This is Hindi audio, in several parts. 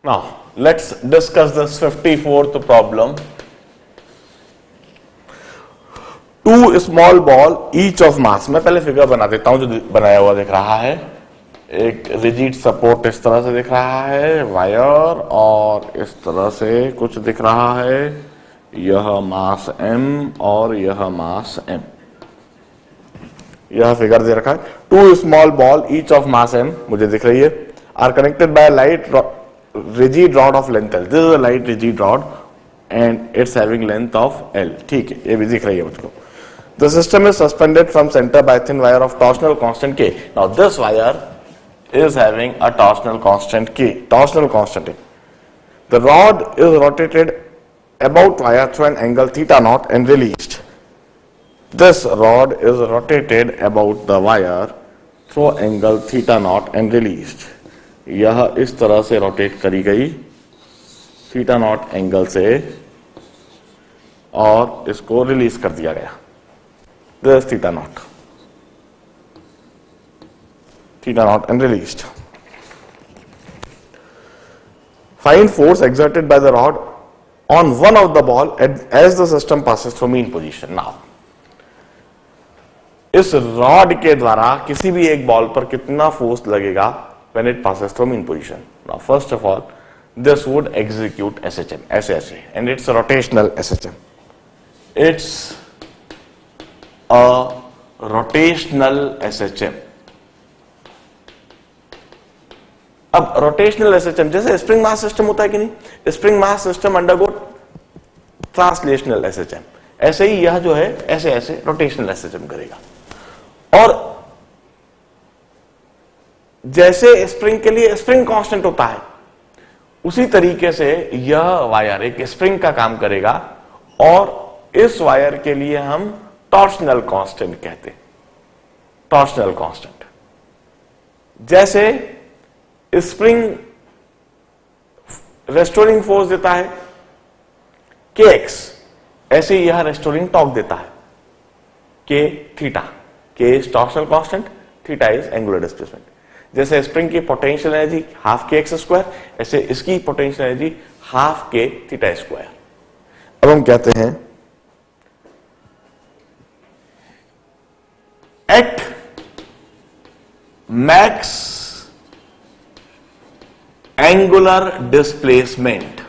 Now, let's discuss this 54th problem. Two small ball each of mass. मैं पहले फिगर बना देता हूं जो बनाया हुआ दिख रहा है. एक रिजिड सपोर्ट इस तरह से दिख रहा है, वायर, और इस तरह से कुछ दिख रहा है. यह मास m और यह मास m. यह फिगर दे रखा है. Two small ball each of mass m मुझे दिख रही है, are connected by light rigid rod of length L. This is a light rigid rod and it's having length of L. ठीक है, ये भी दिख रही है मुझको. The system is suspended from center by thin wire of torsional constant K. Now this wire is having a torsional constant K. Torsional constant K. The rod is rotated about wire through an angle theta naught and released. This rod is rotated about the wire through angle theta naught and released. यह इस तरह से रोटेट करी गई थीटा नॉट एंगल से और इसको रिलीज कर दिया गया. This theta naught and released. Find force exerted by the rod on one of the ball as the system passes through mean position. Now इस रॉड के द्वारा किसी भी एक बॉल पर कितना फोर्स लगेगा when it passes through mean position. Now first of all, this would execute SHM, ऐसे, and it's a rotational SHM. It's a rotational SHM. अब rotational SHM जैसे स्प्रिंग मास सिस्टम होता है कि नहीं, spring mass system undergo translational SHM, ऐसे ही यह जो है ऐसे रोटेशनल SHM करेगा. और जैसे स्प्रिंग के लिए स्प्रिंग कांस्टेंट होता है, उसी तरीके से यह वायर एक स्प्रिंग का काम करेगा और इस वायर के लिए हम टॉर्शनल कांस्टेंट कहते हैं. टॉर्शनल कांस्टेंट जैसे स्प्रिंग रेस्टोरिंग फोर्स देता है kx, ऐसे यह रेस्टोरिंग टॉर्क देता है k theta. k is torsional constant, theta is angular displacement. जैसे स्प्रिंग की पोटेंशियल एनर्जी हाफ के एक्स स्क्वायर, ऐसे इसकी पोटेंशियल एनर्जी हाफ के थीटा स्क्वायर. अब हम कहते हैं एट मैक्स एंगुलर डिस्प्लेसमेंट,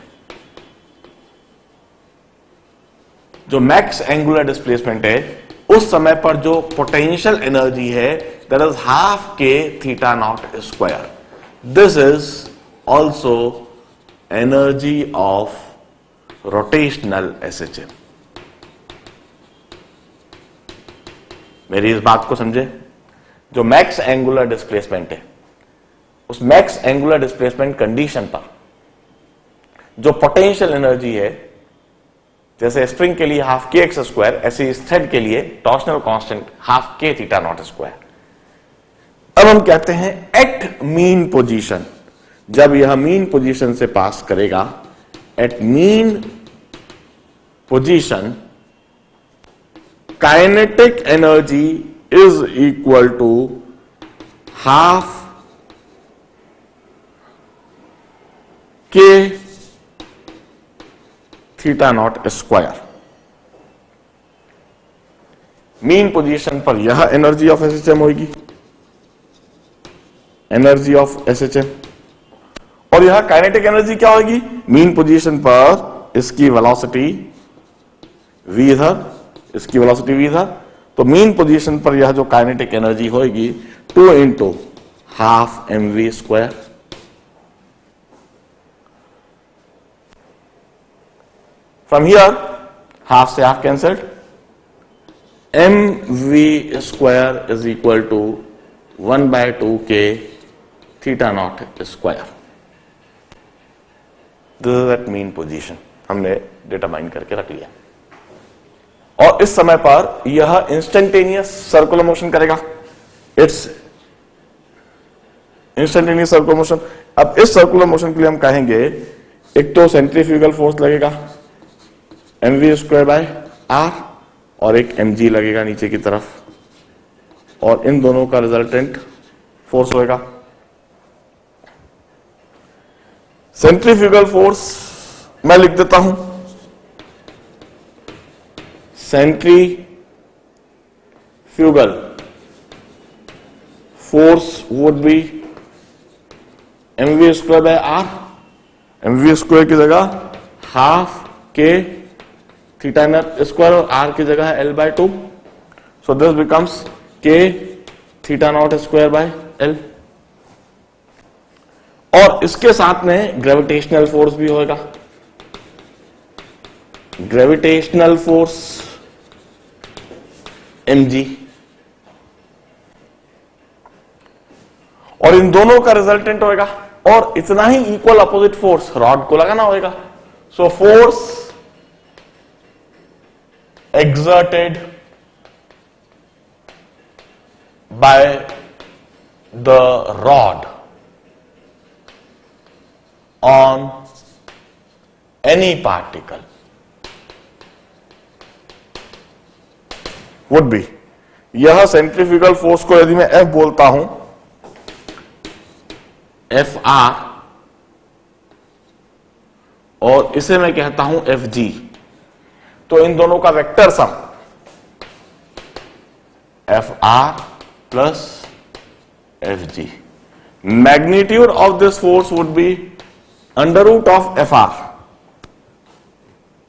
जो मैक्स एंगुलर डिस्प्लेसमेंट है उस समय पर जो पोटेंशियल एनर्जी है that is half k theta naught square. This is also energy of rotational SHM. मेरी इस बात को समझे. जो मैक्स एंगुलर डिस्प्लेसमेंट है, उस मैक्स एंगुलर डिस्प्लेसमेंट कंडीशन पर जो पोटेंशियल एनर्जी है, जैसे स्प्रिंग के लिए हाफ के एक्स स्क्वायर, ऐसे इस थ्रेड के लिए टॉर्शनल कांस्टेंट हाफ के थीटा नॉट स्क्वायर. अब हम कहते हैं एट मीन पोजीशन, जब यह मीन पोजीशन से पास करेगा, at mean position kinetic energy is equal to half के theta not square. Mean position पर यह एनर्जी ऑफ एसएचएम होगी, एनर्जी ऑफ एसएचएम. और यह काइनेटिक एनर्जी क्या होगी मीन पोजीशन पर? इसकी वेलोसिटी v इधर, इसकी वेलोसिटी v इधर. तो मीन पोजीशन पर यह जो काइनेटिक एनर्जी होगी 2 into half mv square. From here half से half cancelled, mv square is equal to 1/2 k theta not square. This is at mean position. हमने डिटरमाइन करके रख लिया. और इस समय पर यह इंस्टेंटेनियस सर्कुलर मोशन करेगा. It's instantaneous circular motion. अब इस सर्कुलर मोशन के लिए हम कहेंगे एक तो सेंट्रीफ्यूगल फोर्स लगेगा mv स्क्वायर बाय r और एक mg लगेगा नीचे की तरफ, और इन दोनों का रिजल्टेंट फोर्स होगा. सेंट्रीफ्यूगल फोर्स मैं लिख देता हूं, centrifugal force would be mv square by R, mv square की जगह हाफ के थीटा नॉट स्क्वायर और आर की जगह है L/2, so this becomes K theta not square by L। और इसके साथ में ग्रेविटेशनल फोर्स भी होगा, ग्रेविटेशनल फोर्स mg, और इन दोनों का रिजल्टेंट होगा, और इतना ही इक्वल अपोजिट फोर्स रॉड को लगाना होगा। So force exerted by the rod on any particle would be, यह सेंट्रीफ्यूगल फोर्स को यदि मैं F बोलता हूं, Fr, और इसे मैं कहता हूं Fg, तो इन दोनों का vector sum Fr plus Fg, magnitude of this force would be under root of Fr,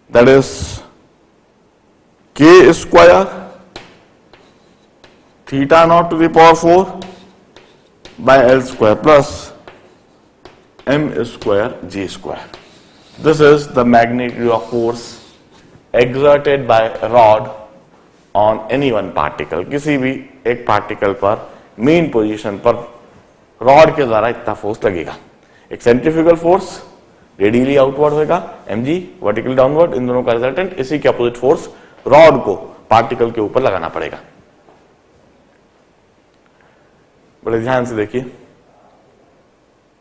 that is k square theta naught to the power 4 by L square plus m square g square. This is the magnitude of force exerted by rod on any one particle, किसी भी एक पार्टिकल पर मेन पोजीशन पर रॉड के द्वारा इतना फोर्स लगेगा। एक सेंट्रीफ्यूगल फोर्स रेडियली आउटवर्ड होगा mg, वर्टिकली डाउनवर्ड, इन दोनों का रिजल्टेंट, इसी के अपोजिट फोर्स रॉड को पार्टिकल के ऊपर लगाना पड़ेगा। बड़े ध्यान से देखिए,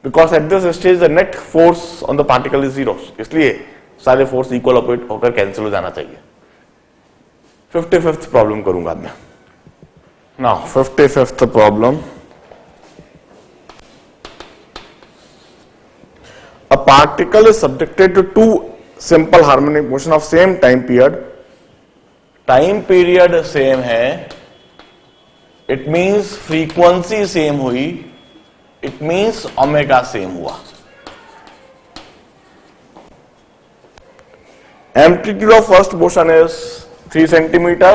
because at this stage the net force on the particle is zero, इसलिए सारे फोर्स इक्वल अपोजिट होकर कैंसिल हो जाना चाहिए। 55th प्रॉब्लम करूंगा मैं। Now 55th problem, a particle is subjected to two simple harmonic motion of same time period, time period same है, इट मींस फ्रीक्वेंसी सेम हुई, इट मींस ओमेगा सेम हुआ। Amplitude of first motion is 3 centimeter,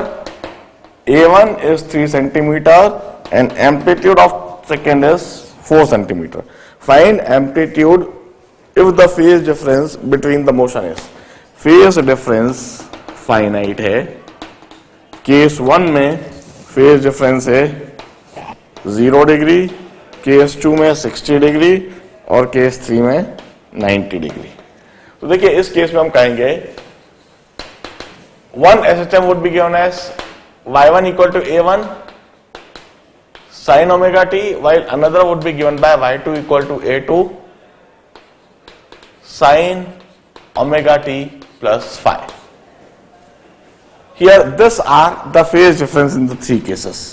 A1 is 3 centimeter, and amplitude of second is 4 centimeter. Find amplitude if the phase difference between the motion is, phase difference finite है, केस 1 में phase difference है 0 डिग्री, केस 2 में 60 डिग्री और केस 3 में 90 डिग्री। तो देखिए इस केस में हम कहेंगे one SHM would be given as y1 equal to a1 sin omega t, while another would be given by y2 equal to a2 sin omega t plus phi. Here this are the phase difference in the three cases.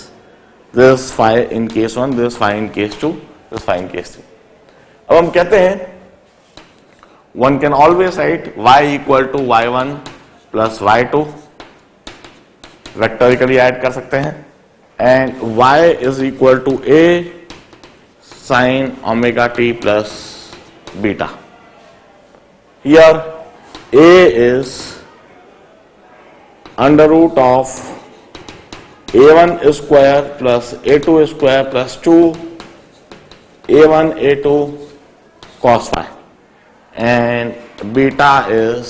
This is phi in case 1, this is phi in case 2, this is phi in case 3. अब हम कहते हैं one can always write y equal to y1 plus y2, vectorically add कर सकते हैं, and y is equal to a sine omega t plus beta. Here a is under root of a1 square plus a2 square plus 2 a1 a2 cos phi, and beta is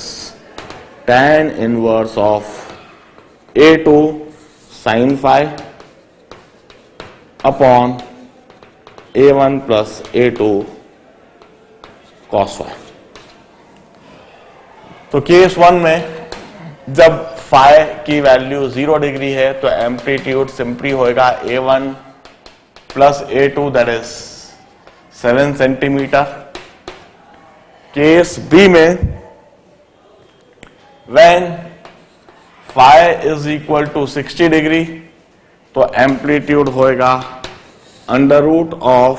tan inverse of a2 sin phi upon a1 plus a2 cos phi। तो केस 1 में जब phi की वैल्यू 0 डिग्री है तो एम्पलीट्यूड सिंपली होगा a1 plus a2 that is 7 centimetre. Case B में when phi is equal to 60 degree तो एम्पलीट्यूड होएगा under root of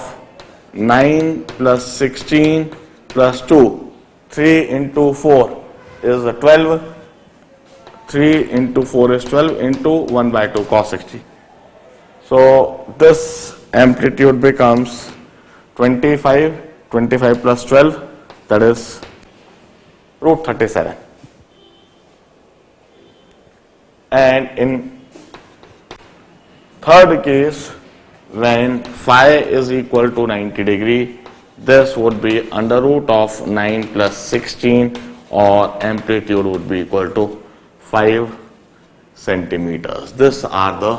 9 plus 16 plus 2, 3 into 4 is 12, 3 into 4 is 12 into 1 by 2 cos 60. So this amplitude becomes 25, 25 plus 12, that is root 37. And in third case, when phi is equal to 90 degree, this would be under root of 9 plus 16, or amplitude would be equal to 5 centimeters. These are the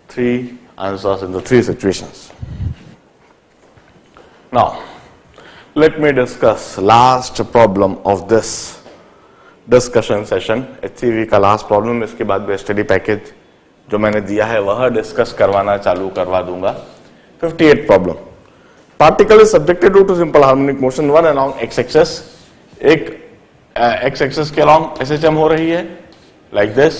three answers in the three situations. Now, let me discuss last problem of this discussion session. HCV का last problem, इसके बाद में study package जो मैंने दिया है वह डिस्कस करवाना चालू करवा दूंगा. 58 problem. Particle is subjected to simple harmonic motion one along X axis. एक एक्स एक्सेस के अलोंग एसएचएम हो रही है like this,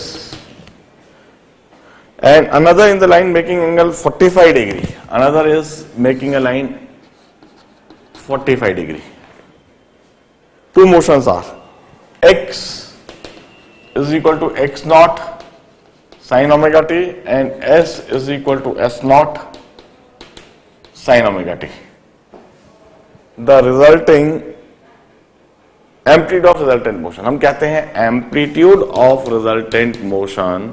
and another in the line making angle 45 degree. Another is making a line 45 degree. Two motions are X is equal to X naught sin omega t and s is equal to s naught sin omega t. The resulting amplitude of resultant motion, हम कहते हैं amplitude of resultant motion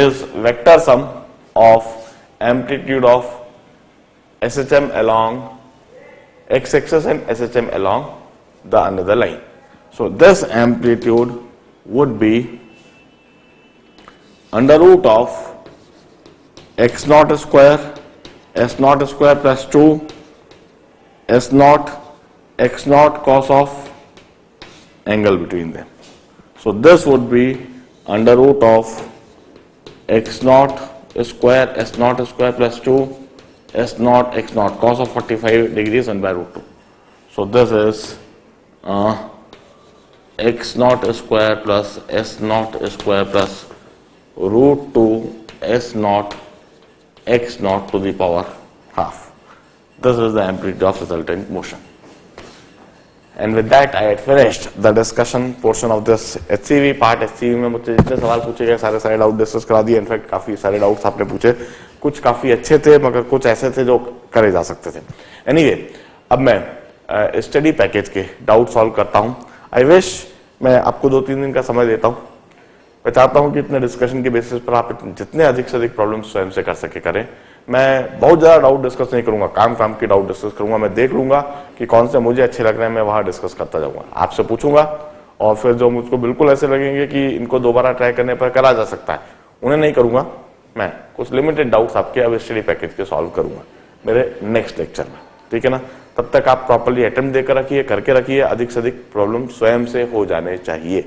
is vector sum of amplitude of SHM along x axis and SHM along the another line. So this amplitude would be under root of x naught square, s naught square plus 2, s naught, x naught cos of angle between them. So this would be under root of x naught square, s naught square plus 2, s naught, x naught cos of 45 degrees and by root 2. So this is x naught square plus s naught square plus root 2 s naught x naught to the power half. This is the amplitude of resultant motion. And with that I had finished the discussion portion of this HCV part. HCV में मुझे जितने सवाल पूछे गए सारे डाउट डिस्कस करा दिए. इनफैक्ट काफी सारे डाउट्स आपने पूछे, कुछ काफी अच्छे थे मगर कुछ ऐसे थे जो करे जा सकते थे. एनीवे, अब मैं स्टडी पैकेज के डाउट सॉल्व करता हूं. आई विश मैं आपको 2-3 दिन का समय देता हूं. मैं चाहता हूं कि इतने डिस्कशन के बेसिस पर आप जितने अधिक से अधिक प्रॉब्लम स्वयं से कर सके करें. मैं बहुत ज्यादा डाउट डिस्कस नहीं करूंगा, काम की डाउट डिस्कस करूंगा. मैं देख लूंगा कि कौन से मुझे अच्छे लग रहे हैं, मैं वहां डिस्कस करता जाऊंगा, आपसे पूछूंगा, और फिर जो मुझको बिल्कुल ऐसे लगेंगे कि इनको दोबारा ट्राई करने पर करा जा सकता है, उन्हें नहीं करूंगा. मैं कुछ लिमिटेड डाउट्स आपके अब स्टडी पैकेज के सॉल्व करूंगा मेरे नेक्स्ट लेक्चर में. ठीक है ना? तब तक आप प्रॉपर्ली अटेम्प्ट देकर रखिए, करके रखिए. अधिक से अधिक प्रॉब्लम स्वयं से हो जाने चाहिए.